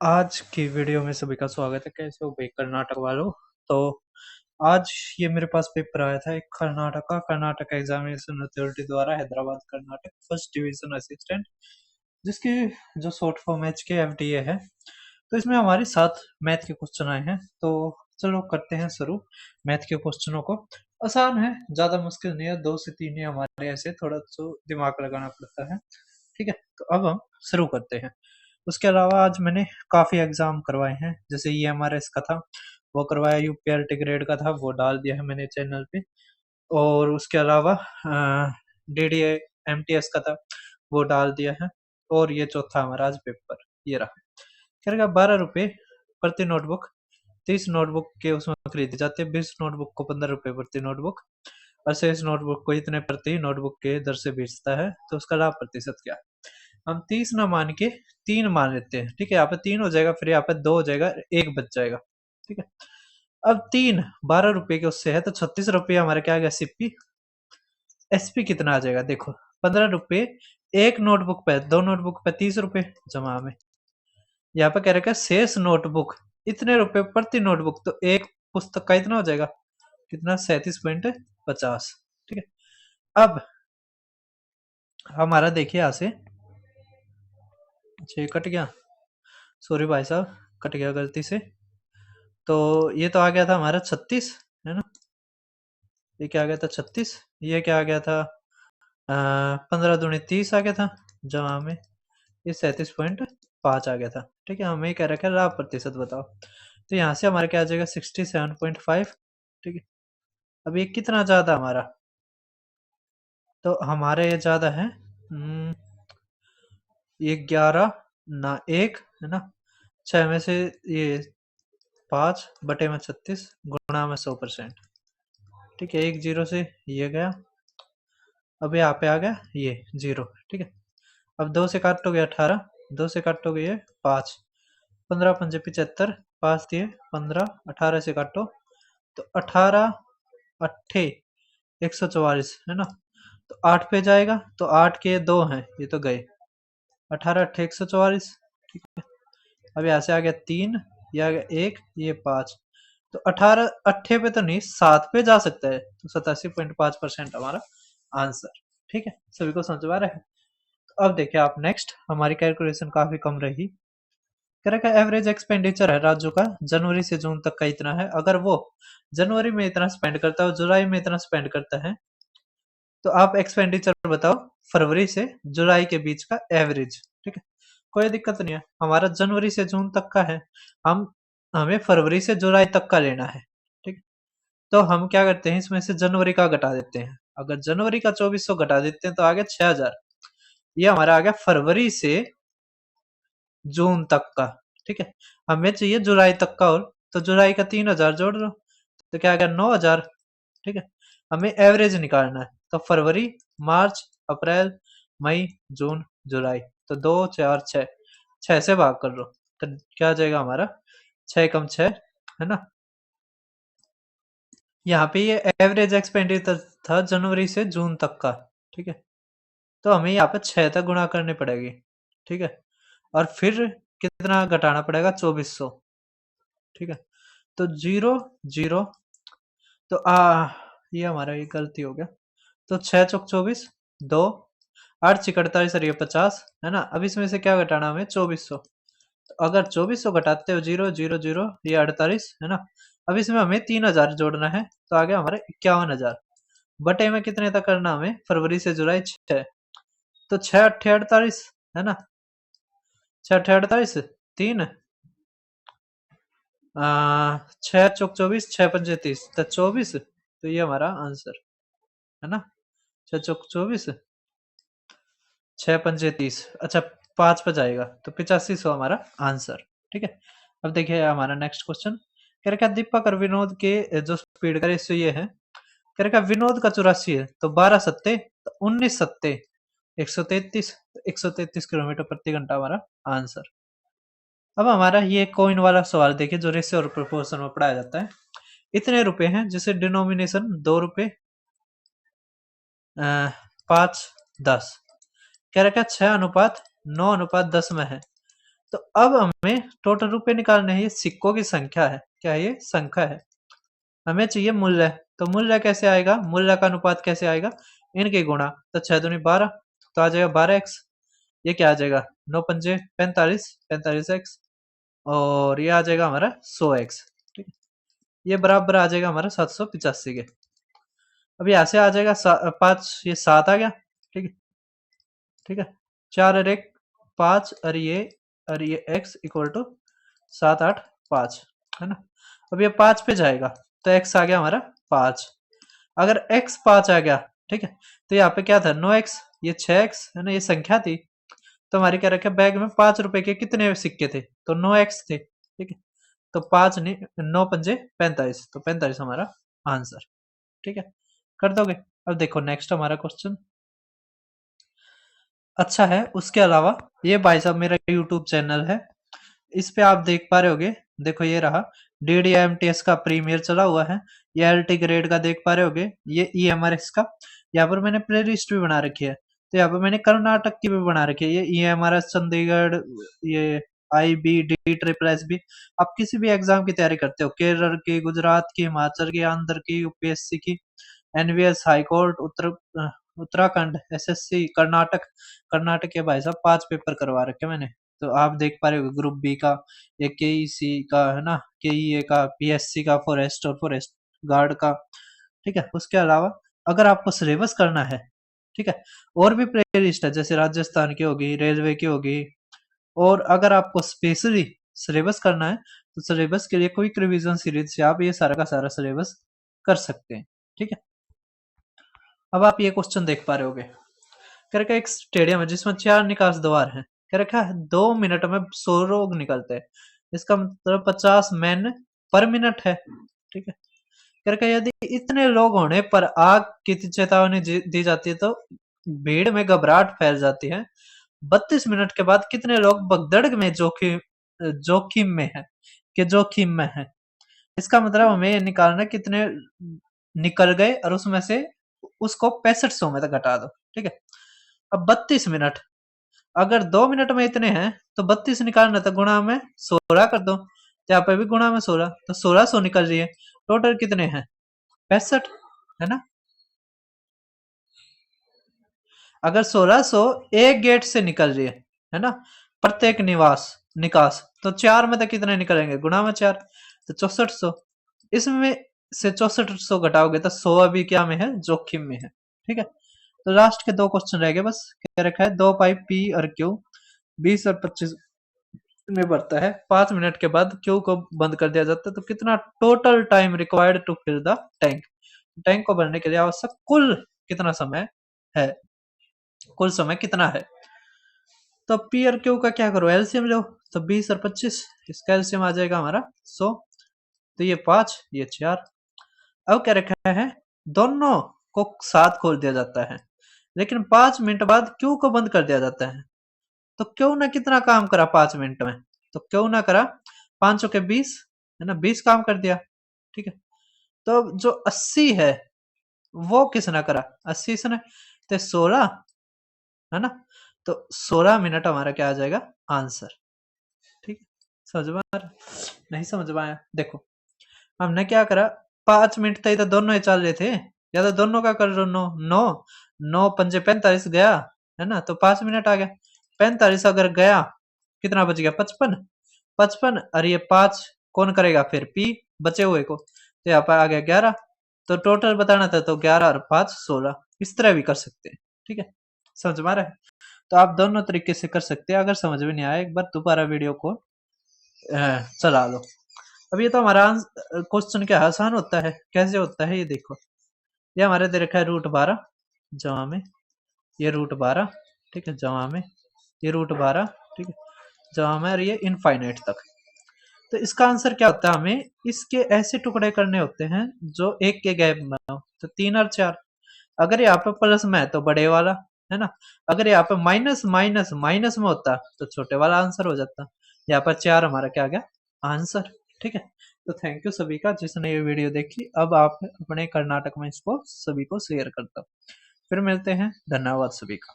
आज की वीडियो में सभी का स्वागत है। कैसे हो भाई कर्नाटक वालों। तो आज ये मेरे पास पेपर आया था एक कर्नाटक एग्जामिनेशन अथॉरिटी द्वारा Hyderabad Karnataka first division assistant, जिसकी जो शॉर्ट फॉर्म एच के एफडीए है। तो इसमें हमारे 7 मैथ के क्वेश्चन आए हैं। तो चलो करते हैं शुरू। मैथ के क्वेश्चनों को आसान है, ज्यादा मुश्किल नहीं है, 2 से 3 ही हमारे ऐसे थोड़ा सा दिमाग लगाना पड़ता है। ठीक है, तो अब हम शुरू करते हैं। उसके अलावा आज मैंने काफ़ी एग्ज़ाम करवाए हैं, जैसे ईएमआरएस का था वो करवाया, यूपीआरटी ग्रेड का था वो डाल दिया है मैंने चैनल पे, और उसके अलावा डीडीए एमटीएस का था वो डाल दिया है। और ये चौथा हमारा आज पेपर ये रहा। कह 12 रुपये प्रति नोटबुक, 30 नोटबुक के उसमें खरीदे जाते हैं, 20 नोटबुक को 15 रुपये प्रति नोटबुक, और शेष नोटबुक को इतने प्रति नोटबुक के दर से बेचता है। तो उसका लाभ प्रतिशत क्या है? हम 30 ना मान के 3 मान लेते हैं। ठीक है, यहाँ पे 3 हो जाएगा, फिर यहाँ पे 2 हो जाएगा, 1 बच जाएगा। ठीक है, अब 3 12 रुपए के उससे है तो 36 रुपये हमारे क्या आ गया सिप्पी। एसपी कितना आ जाएगा देखो, 15 रुपये एक नोटबुक पे, 2 नोटबुक पे 30 रुपये जमा में। यहाँ पे कह रखा है शेष नोटबुक इतने रुपए प्रति नोटबुक, तो एक पुस्तक का इतना हो जाएगा कितना 37.50। ठीक है, अब हमारा देखिए यहाँ से, अच्छा ये कट गया, सॉरी भाई साहब कट गया गलती से। तो ये तो आ गया था हमारा 36, है ना। ये क्या आ गया था 36, ये क्या आ गया था 15 दूनी 30 आ गया था जमा में, ये 37.5 आ गया था। ठीक है, हमें ये कह रखा है लाभ प्रतिशत बताओ। तो यहाँ से हमारा क्या आ जाएगा 67.5। ठीक है, अब ये कितना ज्यादा हमारा, तो हमारे ये ज्यादा है ये 11 ना 1 है ना, 6 में से ये 5 बटे में 36 गुणा में 100%। ठीक है, एक जीरो से ये गया, अब यहाँ पे आ गया ये 0। ठीक है, अब 2 से काटोगे 18, 2 से काटोगे ये 5, 15 पंजे 75, 5 दिए 15, 18 से काटो तो 18 अट्ठे 144 है ना। तो 8 पे जाएगा, तो 8 के 2 हैं ये तो गए, 18 अट्ठे 144। ठीक है, अब यहाँ से आ गया 3, ये आ गया 1, ये 5, तो 18 अट्ठे पे तो नहीं 7 पे जा सकता है, तो 87.5% हमारा आंसर। ठीक है, सभी को समझ में आ रहा है। तो अब देखिए आप नेक्स्ट, हमारी कैलकुलेशन काफी कम रही। कह रहा है एवरेज एक्सपेंडिचर है राजू का जनवरी से जून तक का इतना है। अगर वो जनवरी में इतना स्पेंड करता है और जुलाई में इतना स्पेंड करता है, तो आप एक्सपेंडिचर बताओ फरवरी से जुलाई के बीच का एवरेज। ठीक है, कोई दिक्कत नहीं है, हमारा जनवरी से जून तक का है, हम हमें फरवरी से जुलाई तक का लेना है। ठीक है, तो हम क्या करते हैं इसमें से जनवरी का घटा देते हैं। अगर जनवरी का 2400 घटा देते हैं तो आ गया 6000। ये हमारा आ गया फरवरी से जून तक का। ठीक है, हमें चाहिए जुलाई तक का, और तो जुलाई का 3000 जोड़ लो तो क्या आ गया 9000। ठीक है, हमें एवरेज निकालना है, तो फरवरी, मार्च, अप्रैल, मई, जून, जुलाई, तो 2 4 6, 6 से भाग कर लो तो क्या आ जाएगा हमारा 6 कम 6 है ना। यहाँ पे ये एवरेज एक्सपेंडिचर था जनवरी से जून तक का। ठीक है, तो हमें यहाँ पे 6 तक गुणा करनी पड़ेगी। ठीक है, और फिर कितना घटाना पड़ेगा 2400। ठीक है, तो 0 0, तो ये हमारा ये गलती हो गया। तो 6 चौक 24, 2 8 छिक 48 और ये 50 है ना। अब इसमें से क्या घटाना हमें 2400, तो अगर 2400 घटाते हो 0 0 0, ये 48 है ना। अब इसमें हमें 3000 जोड़ना है, तो आ गया हमारा 51,000। बटे में कितने तक करना हमें, फरवरी से जुलाई 6, तो 6 अट्ठे 48 है ना, 6 अट्ठे 48, 3 6 चौक 24, 6 पंजे 30, तो 24, तो ये हमारा आंसर है ना। 6 चौक 24, 6 पंजे 30, अच्छा 5 पे जाएगा तो 8500 हमारा आंसर। ठीक है, अब देखिए हमारा नेक्स्ट क्वेश्चन। कह रखा दीपक और विनोद के जो स्पीड का रेशियो ये है। कह रखा विनोद का 84 है, तो 12 सत्ते तो 19 सत्ते 133, 133 किलोमीटर प्रति घंटा हमारा आंसर। अब हमारा ये कॉइन वाला सवाल देखिए, जो रेशियो और प्रोपोर्शन में पढ़ाया जाता है। इतने रुपए हैं जिसे डिनोमिनेशन 2 रुपए 5 10, कह रखा 6 अनुपात 9 अनुपात 10 में है, तो अब हमें टोटल रुपए निकालने हैं, ये सिक्कों की संख्या है, क्या है ये संख्या है, हमें चाहिए मूल्य। तो मूल्य कैसे आएगा, मूल्य का अनुपात कैसे आएगा, इनके गुणा, तो 6 दूनी 12, तो आ जाएगा 12x, ये क्या आ जाएगा 9 पंजे 45, 45x, और ये आ जाएगा हमारा 100x, ठीक है, ये बराबर आ जाएगा हमारा 785 के। अब यहाँ से आ जाएगा 5, ये 7 आ गया, ठीक है, ठीक है, 4 और 1 5, और ये x इक्वल टू 7 8 5, है ना। अब ये 5 पे जाएगा तो x आ गया हमारा 5, अगर x 5 आ गया, ठीक है, तो यहाँ पे क्या था 9x, ये 6x है ना, ये संख्या थी, तो हमारी क्या रखे बैग में 5 रुपए के कितने सिक्के थे, तो 9x थे, ठीक है, तो 5 नहीं 9 पंजे 45, तो 45 हमारा आंसर, ठीक है, कर दोगे। अब देखो नेक्स्ट हमारा क्वेश्चन अच्छा है, उसके अलावा ये भाई साहब मेरा यूट्यूब चैनल है, इस पे आप देख पा रहे होगे, देखो ये रहा DDIMTS का प्रीमियर चला हुआ है, ये LT ग्रेड का देख पा रहे होगे, ये EMRS का, यहाँ पर मैंने प्ले लिस्ट भी बना रखी है, तो यहाँ पर मैंने कर्नाटक की भी बना रखी है, ये EMRS चंडीगढ़, ये IBD SSS, आप किसी भी एग्जाम की तैयारी करते हो, केरल की, गुजरात की, हिमाचल की, आंध्र की, UPSC की, NVS high court, Uttarakhand SSC, Karnataka के भाई साहब 5 पेपर करवा रखे मैंने, तो आप देख पा रहे हो ग्रुप बी का, ये KEC का है ना, KEA का, PSC का, फॉरेस्ट और फॉरेस्ट गार्ड का, ठीक है। उसके अलावा अगर आपको सिलेबस करना है, ठीक है, और भी प्ले लिस्ट है, जैसे राजस्थान की होगी, रेलवे की होगी, और अगर आपको स्पेशली सिलेबस करना है तो सिलेबस के लिए क्विक रिवीजन सीरीज से आप ये सारा का सारा सिलेबस कर सकते हैं, ठीक है। अब आप ये क्वेश्चन देख पा रहे होगे, कह रखा है एक स्टेडियम है जिसमें 4 निकास द्वार हैं, कह रखा है 2 मिनट में 100 लोग निकलते हैं, इसका मतलब 50 मैन पर मिनट है, ठीक है। कह रखा है यदि इतने लोग होने पर आग की चेतावनी दी जाती है तो भीड़ में घबराहट फैल जाती है, 32 मिनट के बाद कितने लोग भगदड़ में जोखिम में है, कि जोखिम में है, इसका मतलब हमें ये निकालना कितने निकल गए और उसमें से उसको 6500 में तक घटा दो, ठीक है। अब 32 मिनट, अगर 2 मिनट में इतने हैं तो 32 निकालना तो गुणा में 16 कर दो, तो यहाँ पे भी गुणा में 16, तो 1600 निकल रही है, टोटल कितने हैं 65, है ना। अगर 1600 एक गेट से निकल रही है ना, प्रत्येक निकास, तो 4 में तो कितने निकलेंगे गुणा में 4, तो 6400, इसमें से 6400 घटाओगे तो 100 अभी क्या में है जोखिम में है, ठीक है। तो लास्ट के 2 क्वेश्चन रह गए बस, क्या रखा है 2 पाइप P और Q 20 और 25 में बढ़ता है, 5 मिनट के बाद Q को बंद कर दिया जाता है, तो कितना total time required to fill the tank, tank को भरने के लिए आवश्यक कुल कितना समय है, कुल समय कितना है। तो P और Q का क्या करो एलसीएम लो, तो 20 और 25, इसका एलसीएम आ जाएगा हमारा 100, तो ये 5 ये 4। अब क्या रखा है दोनों को साथ खोल दिया जाता है, लेकिन 5 मिनट बाद Q को बंद कर दिया जाता है, तो क्यों ना कितना काम करा 5 मिनट में, तो क्यों ना करा 5 के 20, है ना, 20 काम कर दिया, ठीक है। तो जो 80 है वो किसने करा, 80 इसने, तो 16, है ना, तो 16 मिनट हमारा क्या आ जाएगा आंसर, ठीक है। समझ में आ रहा, नहीं समझ में आया, देखो हमने क्या करा 5 मिनट तक तो दोनों ही चल रहे थे, या तो दोनों का कर लो, 9 9 9 पंजे 45 गया, है ना, तो 5 मिनट आ गया, 45 अगर गया कितना बच गया 55, 55 और ये 5 कौन करेगा फिर P बचे हुए को, तो यहाँ पर आ गया 11, तो टोटल बताना था, तो 11 और 5 16, इस तरह भी कर सकते हैं, ठीक है। समझ में आ रहा है, तो आप दोनों तरीके से कर सकते हैं, अगर समझ में नहीं आया एक बार दोबारा वीडियो को चला लो। अब ये तो हमारा क्वेश्चन क्या आसान होता है, कैसे होता है ये देखो, ये हमारे दे रखा है √12 जमा में, ये √12, ठीक है, जमा में ये √12, ठीक है, जमा में, और ये इनफाइनाइट तक। तो इसका आंसर क्या होता है, हमें इसके ऐसे टुकड़े करने होते हैं जो एक के गैप में हो, तो 3 और 4, अगर यहाँ पे प्लस में है तो बड़े वाला, है ना, अगर यहाँ पे माइनस माइनस माइनस में होता तो छोटे वाला आंसर हो जाता, यहाँ पर 4 हमारा क्या आ गया आंसर, ठीक है। तो थैंक यू सभी का जिसने ये वीडियो देखी, अब आप अपने कर्नाटक में इसको सभी को शेयर करता, फिर मिलते हैं, धन्यवाद सभी का।